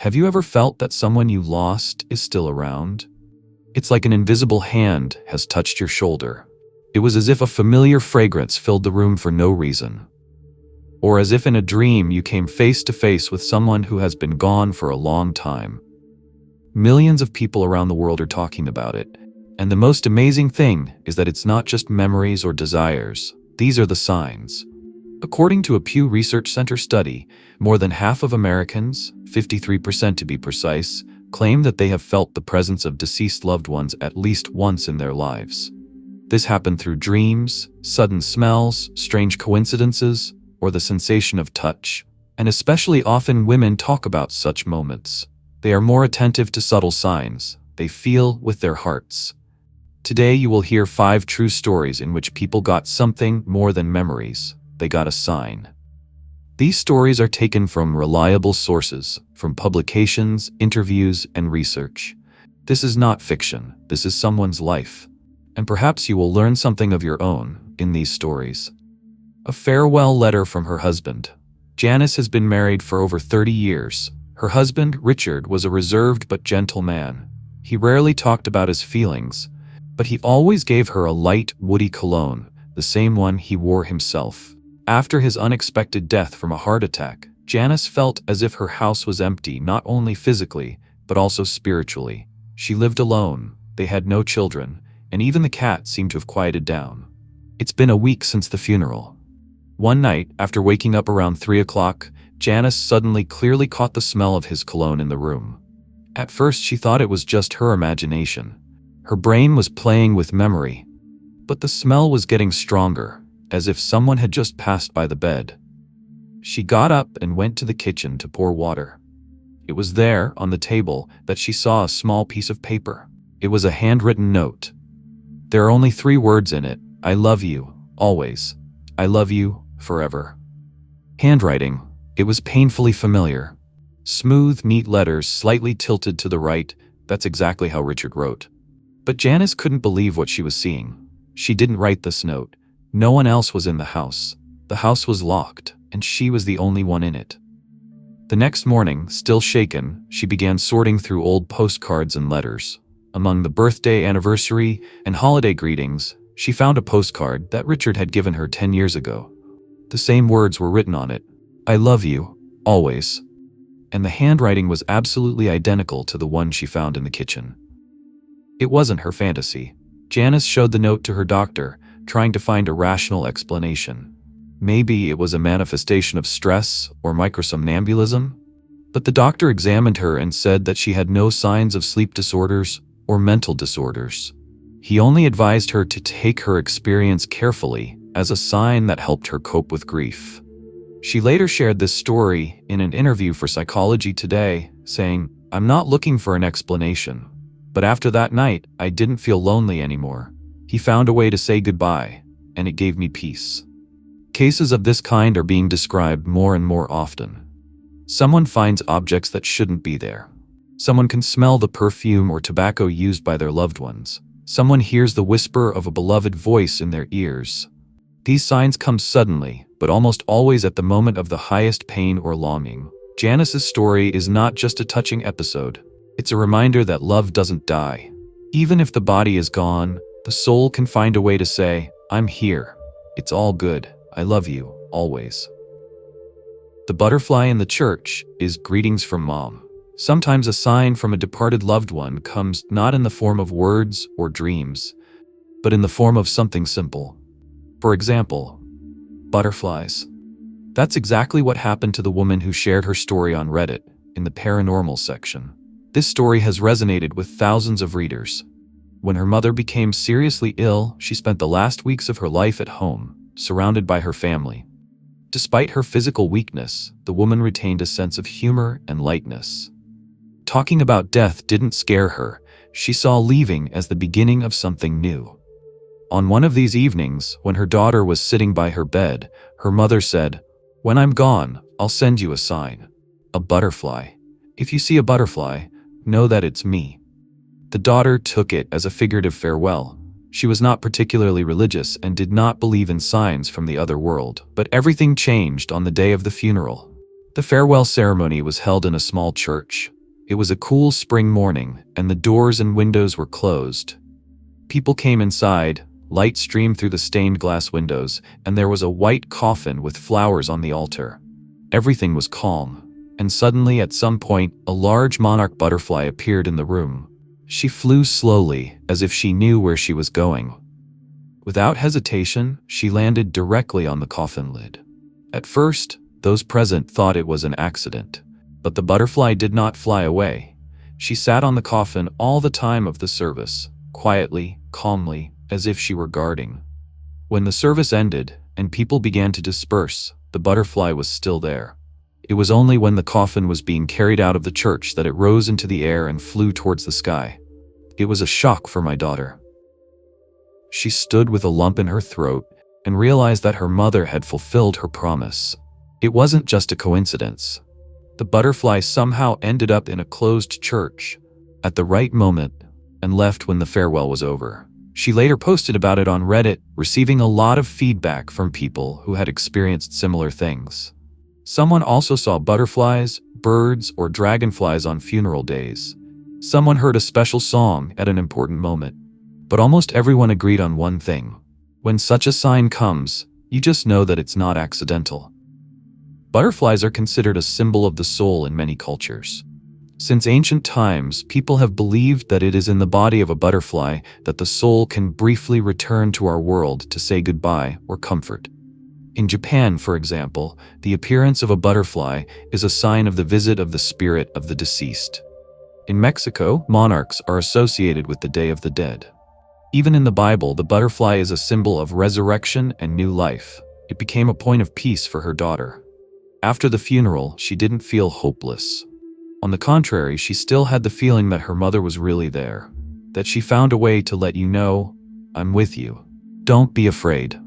Have you ever felt that someone you lost is still around? It's like an invisible hand has touched your shoulder. It was as if a familiar fragrance filled the room for no reason. Or as if in a dream you came face to face with someone who has been gone for a long time. Millions of people around the world are talking about it. And the most amazing thing is that it's not just memories or desires. These are the signs. According to a Pew Research Center study, more than half of Americans, 53% to be precise, claim that they have felt the presence of deceased loved ones at least once in their lives. This happened through dreams, sudden smells, strange coincidences, or the sensation of touch. And especially often women talk about such moments. They are more attentive to subtle signs. They feel with their hearts. Today you will hear 5 true stories in which people got something more than memories. They got a sign. These stories are taken from reliable sources, from publications, interviews, and research. This is not fiction. This is someone's life. And perhaps you will learn something of your own in these stories. A farewell letter from her husband. Janice has been married for over 30 years. Her husband, Richard, was a reserved but gentle man. He rarely talked about his feelings, but he always gave her a light, woody cologne, the same one he wore himself. After his unexpected death from a heart attack, Janice felt as if her house was empty not only physically, but also spiritually. She lived alone, they had no children, and even the cat seemed to have quieted down. It's been a week since the funeral. One night, after waking up around 3 o'clock, Janice suddenly clearly caught the smell of his cologne in the room. At first she thought it was just her imagination. Her brain was playing with memory. But the smell was getting stronger, as if someone had just passed by the bed. She got up and went to the kitchen to pour water. It was there, on the table, that she saw a small piece of paper. It was a handwritten note. There are only 3 words in it. I love you, always. I love you, forever. Handwriting. It was painfully familiar. Smooth, neat letters, slightly tilted to the right. That's exactly how Richard wrote. But Janice couldn't believe what she was seeing. She didn't write this note. No one else was in the house. The house was locked, and she was the only one in it. The next morning, still shaken, she began sorting through old postcards and letters. Among the birthday, anniversary, and holiday greetings, she found a postcard that Richard had given her 10 years ago. The same words were written on it. I love you, always. And the handwriting was absolutely identical to the one she found in the kitchen. It wasn't her fantasy. Janice showed the note to her doctor, trying to find a rational explanation. Maybe it was a manifestation of stress or microsomnambulism? But the doctor examined her and said that she had no signs of sleep disorders or mental disorders. He only advised her to take her experience carefully as a sign that helped her cope with grief. She later shared this story in an interview for Psychology Today, saying, "I'm not looking for an explanation. But after that night, I didn't feel lonely anymore. He found a way to say goodbye, and it gave me peace." Cases of this kind are being described more and more often. Someone finds objects that shouldn't be there. Someone can smell the perfume or tobacco used by their loved ones. Someone hears the whisper of a beloved voice in their ears. These signs come suddenly, but almost always at the moment of the highest pain or longing. Janice's story is not just a touching episode. It's a reminder that love doesn't die. Even if the body is gone, the soul can find a way to say, I'm here. It's all good. I love you, always. The butterfly in the church is greetings from mom. Sometimes a sign from a departed loved one comes not in the form of words or dreams, but in the form of something simple. For example, butterflies. That's exactly what happened to the woman who shared her story on Reddit, in the paranormal section. This story has resonated with thousands of readers. When her mother became seriously ill, she spent the last weeks of her life at home, surrounded by her family. Despite her physical weakness, the woman retained a sense of humor and lightness. Talking about death didn't scare her. She saw leaving as the beginning of something new. On one of these evenings, when her daughter was sitting by her bed, her mother said, "When I'm gone, I'll send you a sign. A butterfly. If you see a butterfly, know that it's me." The daughter took it as a figurative farewell. She was not particularly religious and did not believe in signs from the other world, but everything changed on the day of the funeral. The farewell ceremony was held in a small church. It was a cool spring morning, and the doors and windows were closed. People came inside, light streamed through the stained glass windows, and there was a white coffin with flowers on the altar. Everything was calm, and suddenly at some point, a large monarch butterfly appeared in the room. She flew slowly, as if she knew where she was going. Without hesitation, she landed directly on the coffin lid. At first, those present thought it was an accident, but the butterfly did not fly away. She sat on the coffin all the time of the service, quietly, calmly, as if she were guarding. When the service ended, and people began to disperse, the butterfly was still there. It was only when the coffin was being carried out of the church that it rose into the air and flew towards the sky. It was a shock for my daughter. She stood with a lump in her throat and realized that her mother had fulfilled her promise. It wasn't just a coincidence. The butterfly somehow ended up in a closed church at the right moment and left when the farewell was over. She later posted about it on Reddit, receiving a lot of feedback from people who had experienced similar things. Someone also saw butterflies, birds, or dragonflies on funeral days. Someone heard a special song at an important moment. But almost everyone agreed on one thing. When such a sign comes, you just know that it's not accidental. Butterflies are considered a symbol of the soul in many cultures. Since ancient times, people have believed that it is in the body of a butterfly that the soul can briefly return to our world to say goodbye or comfort. In Japan, for example, the appearance of a butterfly is a sign of the visit of the spirit of the deceased. In Mexico, monarchs are associated with the Day of the Dead. Even in the Bible, the butterfly is a symbol of resurrection and new life. It became a point of peace for her daughter. After the funeral, she didn't feel hopeless. On the contrary, she still had the feeling that her mother was really there, that she found a way to let you know, "I'm with you. Don't be afraid."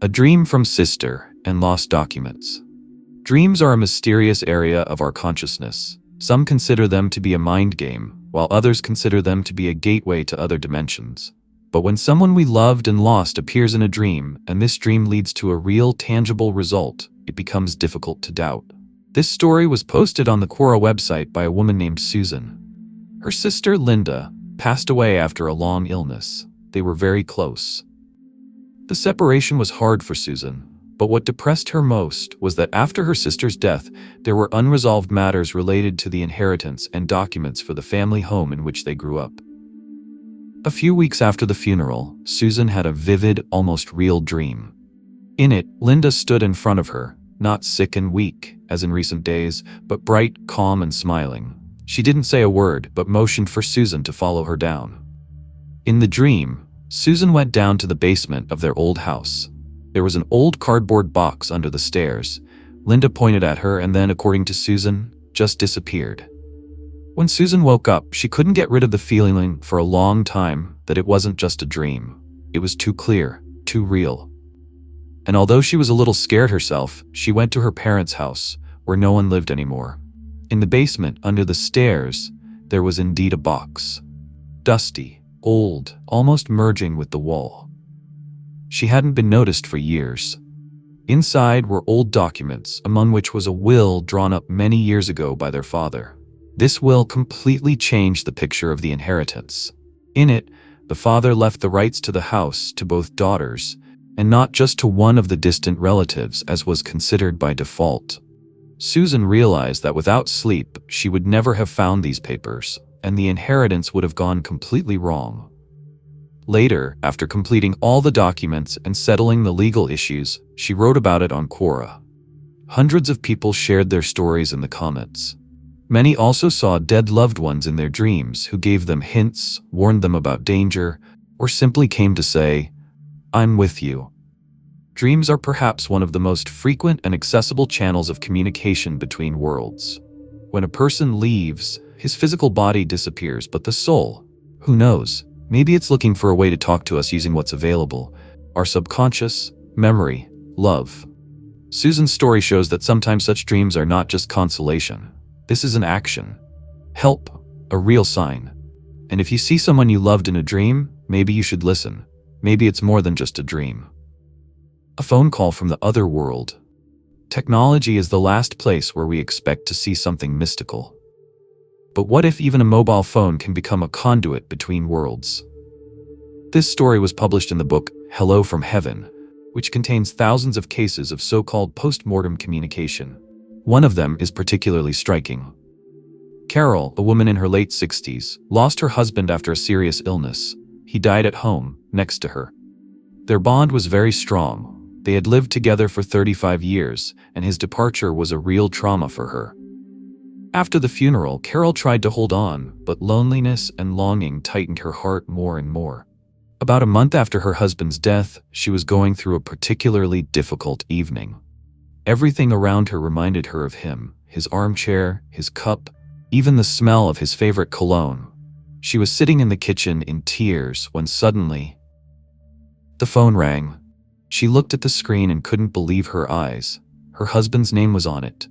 A dream from Sister and lost documents. Dreams are a mysterious area of our consciousness. Some consider them to be a mind game, while others consider them to be a gateway to other dimensions. But when someone we loved and lost appears in a dream, and this dream leads to a real, tangible result, it becomes difficult to doubt. This story was posted on the Quora website by a woman named Susan. Her sister, Linda, passed away after a long illness. They were very close. The separation was hard for Susan, but what depressed her most was that after her sister's death, there were unresolved matters related to the inheritance and documents for the family home in which they grew up. A few weeks after the funeral, Susan had a vivid, almost real dream. In it, Linda stood in front of her, not sick and weak, as in recent days, but bright, calm, and smiling. She didn't say a word, but motioned for Susan to follow her down. In the dream, Susan went down to the basement of their old house. There was an old cardboard box under the stairs. Linda pointed at her and then, according to Susan, just disappeared. When Susan woke up, she couldn't get rid of the feeling for a long time that it wasn't just a dream. It was too clear, too real. And although she was a little scared herself, she went to her parents' house, where no one lived anymore. In the basement, under the stairs, there was indeed a box. Dusty, old, almost merging with the wall. She hadn't been noticed for years. Inside were old documents, among which was a will drawn up many years ago by their father. This will completely changed the picture of the inheritance. In it, the father left the rights to the house to both daughters, and not just to one of the distant relatives as was considered by default. Susan realized that without sleep, she would never have found these papers, and the inheritance would have gone completely wrong. Later, after completing all the documents and settling the legal issues, she wrote about it on Quora. Hundreds of people shared their stories in the comments. Many also saw dead loved ones in their dreams who gave them hints, warned them about danger, or simply came to say, "I'm with you." Dreams are perhaps one of the most frequent and accessible channels of communication between worlds. When a person leaves, his physical body disappears, but the soul, who knows, maybe it's looking for a way to talk to us using what's available, our subconscious, memory, love. Susan's story shows that sometimes such dreams are not just consolation. This is an action. Help, a real sign. And if you see someone you loved in a dream, maybe you should listen. Maybe it's more than just a dream. A phone call from the other world. Technology is the last place where we expect to see something mystical. But what if even a mobile phone can become a conduit between worlds? This story was published in the book Hello from Heaven, which contains thousands of cases of so-called post-mortem communication. One of them is particularly striking. Carol, a woman in her late 60s, lost her husband after a serious illness. He died at home, next to her. Their bond was very strong. They had lived together for 35 years, and his departure was a real trauma for her. After the funeral, Carol tried to hold on, but loneliness and longing tightened her heart more and more. About a month after her husband's death, she was going through a particularly difficult evening. Everything around her reminded her of him, his armchair, his cup, even the smell of his favorite cologne. She was sitting in the kitchen in tears when suddenly, the phone rang. She looked at the screen and couldn't believe her eyes. Her husband's name was on it.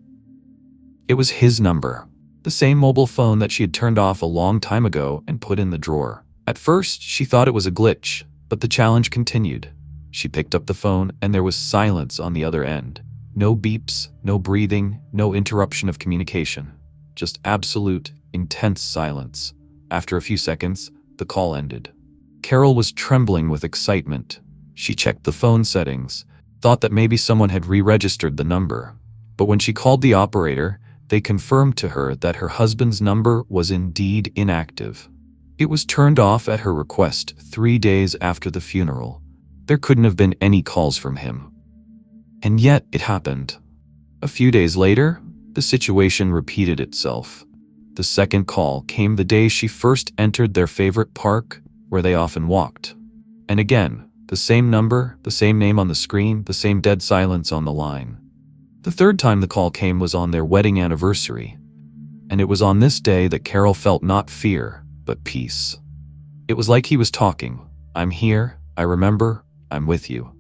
It was his number, the same mobile phone that she had turned off a long time ago and put in the drawer. At first, she thought it was a glitch, but the challenge continued. She picked up the phone and there was silence on the other end. No beeps, no breathing, no interruption of communication. Just absolute, intense silence. After a few seconds, the call ended. Carol was trembling with excitement. She checked the phone settings, thought that maybe someone had re-registered the number. But when she called the operator, they confirmed to her that her husband's number was indeed inactive. It was turned off at her request 3 days after the funeral. There couldn't have been any calls from him. And yet it happened. A few days later, the situation repeated itself. The second call came the day she first entered their favorite park, where they often walked. And again, the same number, the same name on the screen, the same dead silence on the line. The third time the call came was on their wedding anniversary. And it was on this day that Carol felt not fear, but peace. It was like he was talking. I'm here, I remember, I'm with you.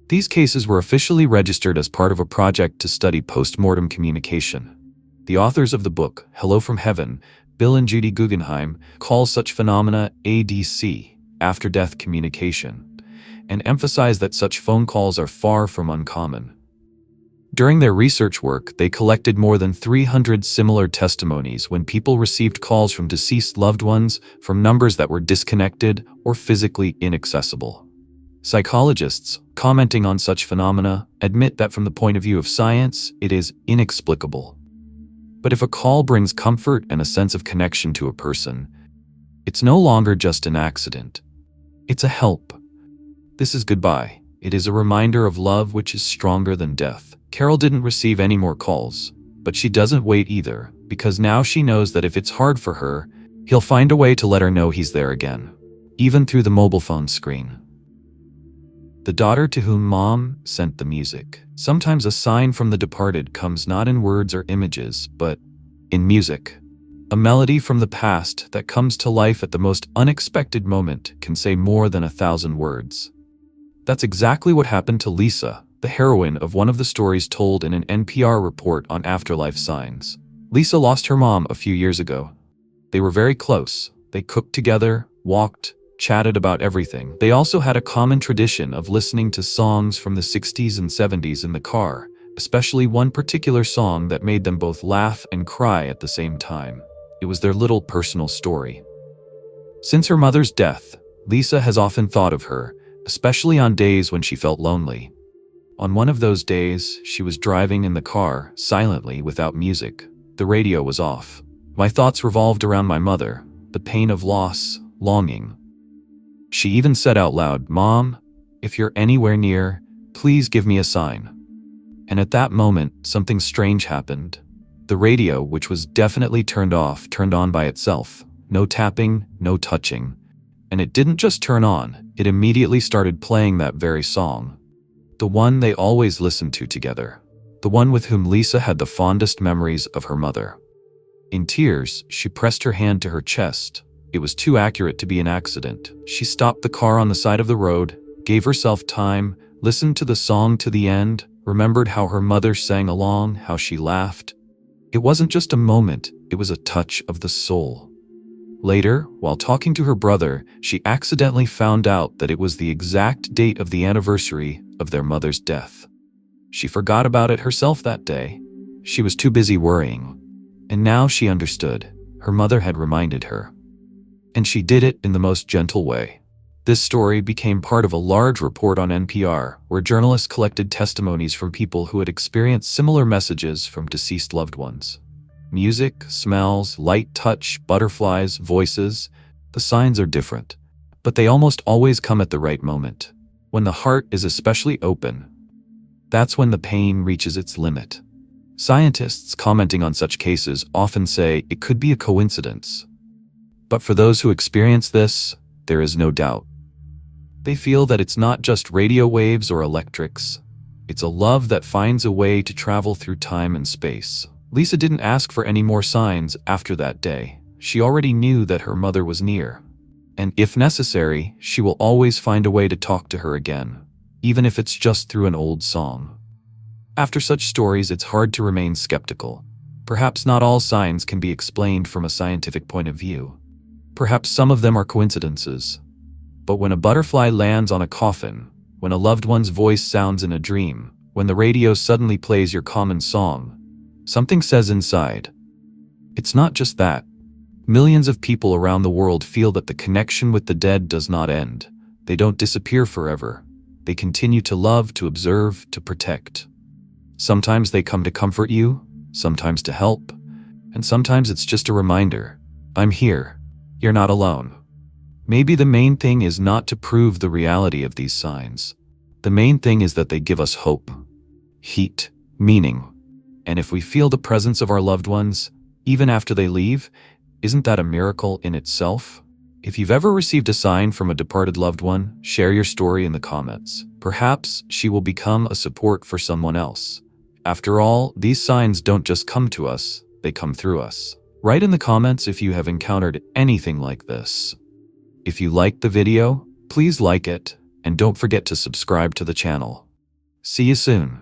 These cases were officially registered as part of a project to study post-mortem communication. The authors of the book, Hello from Heaven, Bill and Judy Guggenheim, call such phenomena ADC, after-death communication, and emphasize that such phone calls are far from uncommon. During their research work, they collected more than 300 similar testimonies when people received calls from deceased loved ones from numbers that were disconnected or physically inaccessible. Psychologists, commenting on such phenomena, admit that from the point of view of science, it is inexplicable. But if a call brings comfort and a sense of connection to a person, it's no longer just an accident. It's a help. This is goodbye. It is a reminder of love which is stronger than death. Carol didn't receive any more calls, but she doesn't wait either, because now she knows that if it's hard for her, he'll find a way to let her know he's there again, even through the mobile phone screen. The daughter to whom mom sent the music. Sometimes a sign from the departed comes not in words or images, but in music. A melody from the past that comes to life at the most unexpected moment can say more than 1,000 words. That's exactly what happened to Lisa, the heroine of one of the stories told in an NPR report on afterlife signs. Lisa lost her mom a few years ago. They were very close. They cooked together, walked, chatted about everything. They also had a common tradition of listening to songs from the 60s and 70s in the car, especially one particular song that made them both laugh and cry at the same time. It was their little personal story. Since her mother's death, Lisa has often thought of her, especially on days when she felt lonely. On one of those days, she was driving in the car, silently, without music. The radio was off. My thoughts revolved around my mother, the pain of loss, longing. She even said out loud, "Mom, if you're anywhere near, please give me a sign." And at that moment, something strange happened. The radio, which was definitely turned off, turned on by itself. No tapping, no touching. And it didn't just turn on, it immediately started playing that very song. The one they always listened to together. The one with whom Lisa had the fondest memories of her mother. In tears, she pressed her hand to her chest. It was too accurate to be an accident. She stopped the car on the side of the road, gave herself time, listened to the song to the end, remembered how her mother sang along, how she laughed. It wasn't just a moment, it was a touch of the soul. Later, while talking to her brother, she accidentally found out that it was the exact date of the anniversary of their mother's death. She forgot about it herself that day. She was too busy worrying. And now she understood. Her mother had reminded her. And she did it in the most gentle way. This story became part of a large report on NPR, where journalists collected testimonies from people who had experienced similar messages from deceased loved ones. Music, smells, light touch, butterflies, voices, the signs are different, but they almost always come at the right moment. When the heart is especially open, that's when the pain reaches its limit. Scientists commenting on such cases often say it could be a coincidence. But for those who experience this, there is no doubt. They feel that it's not just radio waves or electrics. It's a love that finds a way to travel through time and space. Lisa didn't ask for any more signs after that day. She already knew that her mother was near. And if necessary, she will always find a way to talk to her again, even if it's just through an old song. After such stories, it's hard to remain skeptical. Perhaps not all signs can be explained from a scientific point of view. Perhaps some of them are coincidences. But when a butterfly lands on a coffin, when a loved one's voice sounds in a dream, when the radio suddenly plays your common song, something says inside, it's not just that. Millions of people around the world feel that the connection with the dead does not end. They don't disappear forever. They continue to love, to observe, to protect. Sometimes they come to comfort you, sometimes to help, and sometimes it's just a reminder. I'm here. You're not alone. Maybe the main thing is not to prove the reality of these signs. The main thing is that they give us hope, heat, meaning. And if we feel the presence of our loved ones, even after they leave, isn't that a miracle in itself? If you've ever received a sign from a departed loved one, share your story in the comments. Perhaps she will become a support for someone else. After all, these signs don't just come to us, they come through us. Write in the comments if you have encountered anything like this. If you liked the video, please like it, and don't forget to subscribe to the channel. See you soon.